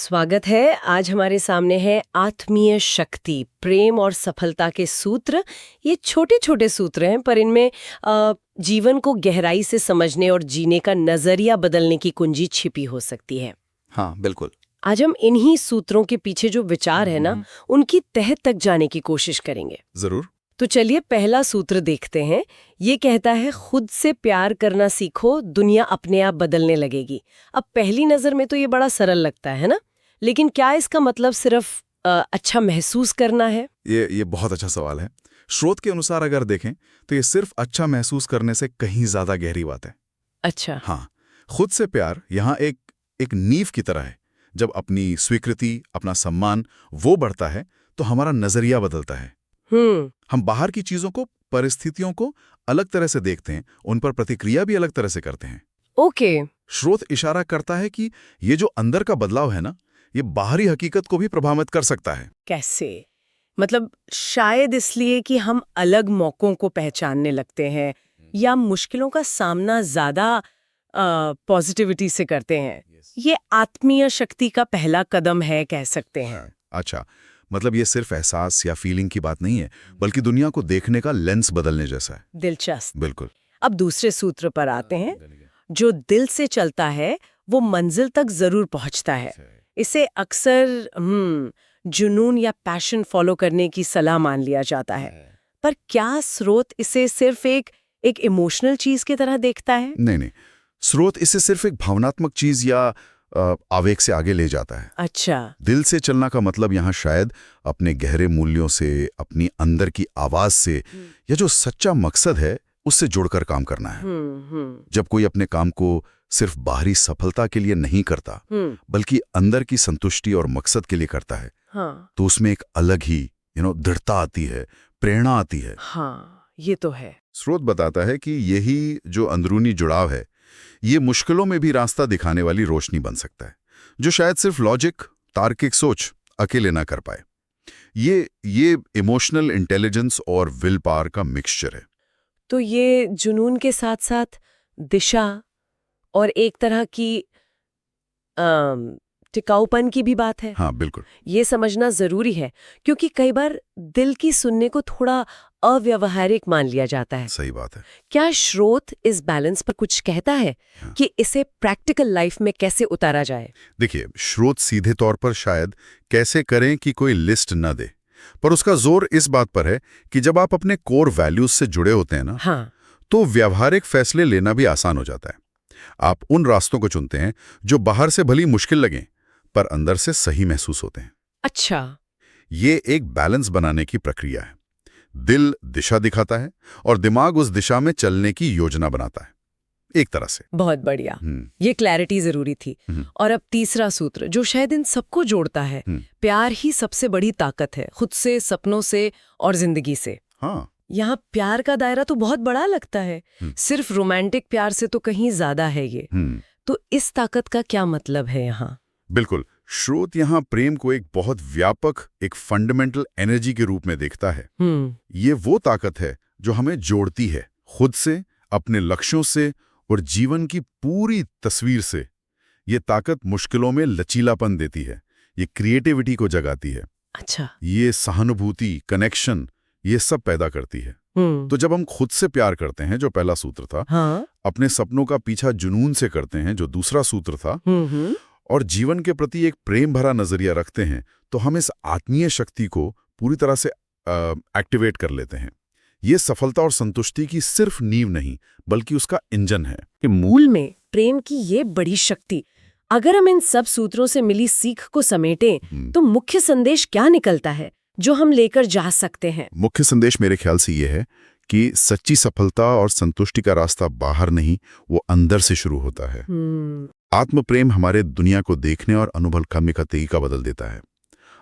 स्वागत है। आज हमारे सामने है आत्मीय शक्ति, प्रेम और सफलता के सूत्र। ये छोटे छोटे सूत्र हैं पर इनमें जीवन को गहराई से समझने और जीने का नजरिया बदलने की कुंजी छिपी हो सकती है। हाँ, बिल्कुल। आज हम इन्हीं सूत्रों के पीछे जो विचार है ना, उनकी तह तक जाने की कोशिश करेंगे। जरूर। तो चलिए पहला सूत्र देखते हैं। ये कहता है, खुद से प्यार करना सीखो, दुनिया अपने आप बदलने लगेगी। अब पहली नजर में तो ये बड़ा सरल लगता है ना, लेकिन क्या इसका मतलब सिर्फ अच्छा महसूस करना है? ये बहुत अच्छा सवाल है। स्रोत के अनुसार अगर देखें तो ये सिर्फ अच्छा महसूस करने से कहीं ज्यादा गहरी बात है। अच्छा। हाँ, खुद से प्यार यहाँ एक नींव की तरह है। जब अपनी स्वीकृति, अपना सम्मान वो बढ़ता है तो हमारा नजरिया बदलता है। हम बाहर की चीजों को, परिस्थितियों को अलग तरह से देखते हैं, उन पर प्रतिक्रिया भी अलग तरह से करते हैं। ओके। स्रोत इशारा करता है कि ये जो अंदर का बदलाव है ना, ये बाहरी हकीकत को भी प्रभावित कर सकता है। कैसे? मतलब शायद इसलिए कि हम अलग मौकों को पहचानने लगते हैं या मुश्किलों का सामना ज्यादा पॉजिटिविटी से करते हैं। ये आत्मीय शक्ति का पहला कदम है, कह सकते हैं। अच्छा, मतलब ये सिर्फ एहसास या फीलिंग की बात नहीं है, बल्कि दुनिया को देखने का लेंस बदलने जैसा है। दिलचस्प। बिल्कुल। अब दूसरे सूत्र पर आते हैं। जो दिल से चलता है वो मंजिल तक जरूर पहुंचता है। इसे अक्सर जुनून या पैशन फॉलो करने की सलाह मान लिया जाता है। पर क्या स्रोत इसे सिर्फ एक इमोशनल चीज की तरह देखता है? नहीं, स्रोत इसे सिर्फ एक भावनात्मक चीज या आवेग से आगे ले जाता है। अच्छा। दिल से चलना का मतलब यहाँ शायद अपने गहरे मूल्यों से, अपनी अंदर की आवाज से, या जो सच्चा मकसद है उससे जुड़कर काम करना है। जब कोई अपने काम को सिर्फ बाहरी सफलता के लिए नहीं करता, बल्कि अंदर की संतुष्टि और मकसद के लिए करता है, तो उसमें एक अलग ही दृढ़ता आती है, प्रेरणा आती है। हाँ, ये तो है। स्रोत बताता है कि यही जो अंदरूनी जुड़ाव है, ये मुश्किलों में भी रास्ता दिखाने वाली रोशनी बन सकता है, जो शायद सिर्फ लॉजिक, तार्किक सोच अकेले ना कर पाए। ये इमोशनल इंटेलिजेंस और विल पावर का मिक्सचर है। तो ये जुनून के साथ साथ दिशा और एक तरह की टिकाऊपन की भी बात है। हाँ, बिल्कुल। ये समझना जरूरी है, क्योंकि कई बार दिल की सुनने को थोड़ा अव्यावहारिक मान लिया जाता है। सही बात है। क्या स्रोत इस बैलेंस पर कुछ कहता है? कि इसे प्रैक्टिकल लाइफ में कैसे उतारा जाए? देखिए, स्रोत सीधे तौर पर शायद कैसे करें कि कोई लिस्ट न दे, पर उसका जोर इस बात पर है कि जब आप अपने कोर वैल्यूज से जुड़े होते हैं ना, तो व्यावहारिक फैसले लेना भी आसान हो जाता है। आप उन रास्तों को चुनते हैं जो बाहर से भली मुश्किल लगें, पर अंदर से सही महसूस होते हैं। अच्छा। ये एक बैलेंस बनाने की प्रक्रिया है। दिल दिशा दिखाता है और दिमाग उस दिशा में चलने की योजना बनाता है, एक तरह से। बहुत बढ़िया। ये क्लैरिटी जरूरी थी। और अब तीसरा सूत्र जो शायद इन सबको जोड़ता है, प्यार ही सबसे बड़ी ताकत है, खुद से, सपनों से और जिंदगी से। हाँ, यहाँ प्यार का दायरा तो बहुत बड़ा लगता है। सिर्फ रोमांटिक प्यार से तो कहीं ज्यादा है ये। तो इस ताकत का क्या मतलब है यहाँ? बिल्कुल। स्रोत यहाँ प्रेम को एक बहुत व्यापक, एक फंडामेंटल एनर्जी के रूप में देखता है। ये वो ताकत है जो हमें जोड़ती है, खुद से, अपने लक्ष्यों से और जीवन की पूरी तस्वीर से। ये ताकत मुश्किलों में लचीलापन देती है, ये क्रिएटिविटी को जगाती है। अच्छा। ये सहानुभूति, कनेक्शन, ये सब पैदा करती है। तो जब हम खुद से प्यार करते हैं, जो पहला सूत्र था, अपने सपनों का पीछा जुनून से करते हैं, जो दूसरा सूत्र था, और जीवन के प्रति एक प्रेम भरा नजरिया रखते हैं, तो हम इस आत्मीय शक्ति को पूरी तरह से एक्टिवेट कर लेते हैं। ये सफलता और संतुष्टि की सिर्फ नींव नहीं, बल्कि उसका इंजन है। कि मूल में प्रेम की ये बड़ी शक्ति। अगर हम इन सब सूत्रों से मिली सीख को समेटें, तो मुख्य संदेश क्या निकलता है जो हम लेकर जा सकते हैं? मुख्य संदेश मेरे ख्याल से ये है कि सच्ची सफलता और संतुष्टि का रास्ता बाहर नहीं, वो अंदर से शुरू होता है। आत्म प्रेम हमारे दुनिया को देखने और अनुभव करने का तरीका बदल देता है।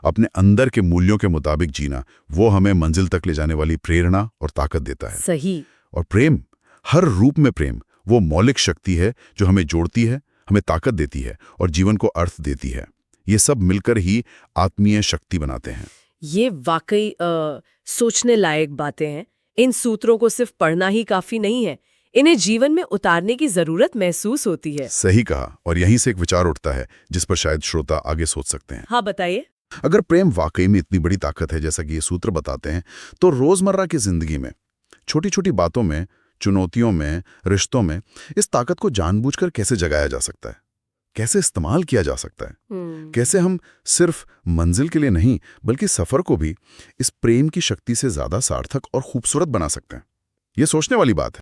अपने अंदर के मूल्यों के मुताबिक जीना, वो हमें मंजिल तक ले जाने वाली प्रेरणा और ताकत देता है। सही। और प्रेम, हर रूप में प्रेम, वो मौलिक शक्ति है जो हमें जोड़ती है, हमें ताकत देती है और जीवन को अर्थ देती है। ये सब मिलकर ही आत्मीय शक्ति बनाते हैं। ये वाकई सोचने लायक बातें हैं। इन सूत्रों को सिर्फ पढ़ना ही काफी नहीं है, इन्हें जीवन में उतारने की जरूरत महसूस होती है। सही कहा, और यहीं से एक विचार उठता है जिस पर शायद श्रोता आगे सोच सकते हैं। हाँ, बताइए। अगर प्रेम वाकई में इतनी बड़ी ताकत है जैसा कि ये सूत्र बताते हैं, तो रोजमर्रा की जिंदगी में छोटी छोटी बातों में, चुनौतियों में, रिश्तों में इस ताकत को जानबूझकर कैसे जगाया जा सकता है, कैसे इस्तेमाल किया जा सकता है? कैसे हम सिर्फ मंजिल के लिए नहीं बल्कि सफर को भी इस प्रेम की शक्ति से ज्यादा सार्थक और खूबसूरत बना सकते हैं? ये सोचने वाली बात है।